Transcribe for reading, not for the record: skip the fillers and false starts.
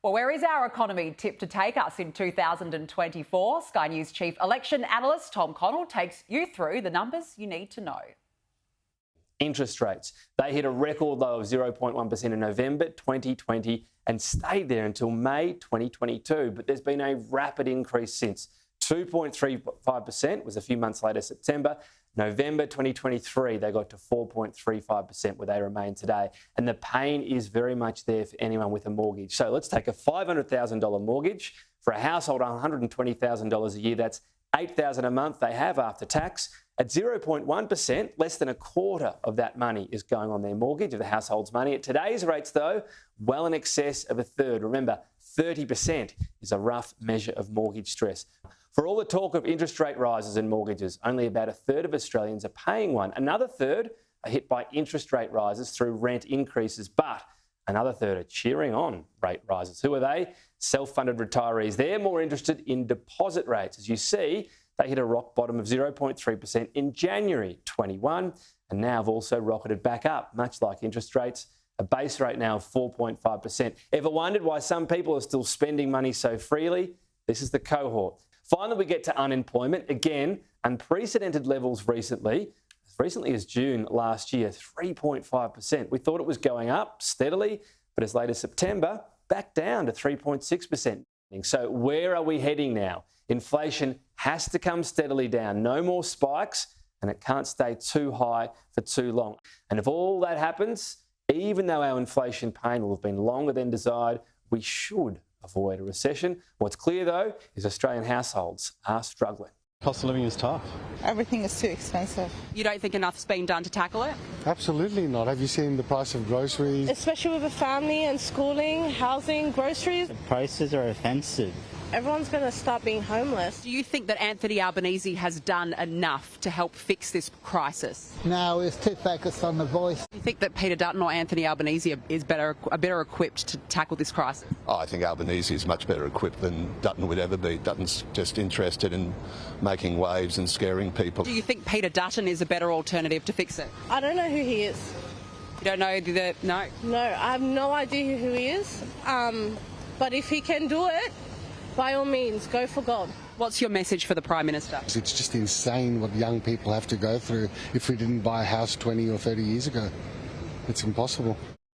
Well, where is our economy tipped to take us in 2024? Sky News Chief Election Analyst Connell takes you through the numbers you need to know. Interest rates. They hit a record low of 0.1% in November 2020 and stayed there until May 2022. But there's been a rapid increase since. 2.35% was a few months later, September. November 2023, they got to 4.35%, where they remain today. And the pain is very much there for anyone with a mortgage. So let's take a $500,000 mortgage. For a household, $120,000 a year, that's $8,000 a month they have after tax. At 0.1%, less than a quarter of that money is going on their mortgage, of the household's money. At today's rates, though, well in excess of a third. Remember, 30% is a rough measure of mortgage stress. For all the talk of interest rate rises in mortgages, only about a third of Australians are paying one. Another third are hit by interest rate rises through rent increases, but another third are cheering on rate rises. Who are they? Self-funded retirees. They're more interested in deposit rates. As you see, they hit a rock bottom of 0.3% in January 21 and now have also rocketed back up, much like interest rates. A base rate now of 4.5%. Ever wondered why some people are still spending money so freely? This is the cohort. Finally, we get to unemployment. Again, unprecedented levels recently. As recently as June last year, 3.5%. We thought it was going up steadily, but as late as September, back down to 3.6%. So where are we heading now? Inflation has to come steadily down. No more spikes, and it can't stay too high for too long. And if all that happens, even though our inflation pain will have been longer than desired, we should avoid a recession. What's clear, though, is Australian households are struggling. Cost of living is tough. Everything is too expensive. You don't think enough's been done to tackle it? Absolutely not. Have you seen the price of groceries? Especially with a family and schooling, housing, groceries. The prices are offensive. Everyone's going to start being homeless. Do you think that Anthony Albanese has done enough to help fix this crisis? No, it's too focused on the voice. Do you think that Peter Dutton or Anthony Albanese is better equipped to tackle this crisis? Oh, I think Albanese is much better equipped than Dutton would ever be. Dutton's just interested in making waves and scaring people. Do you think Peter Dutton is a better alternative to fix it? I don't know who he is. You don't know no? No, I have no idea who he is. But if he can do it, by all means, go for gold. What's your message for the Prime Minister? It's just insane what young people have to go through if we didn't buy a house 20 or 30 years ago. It's impossible.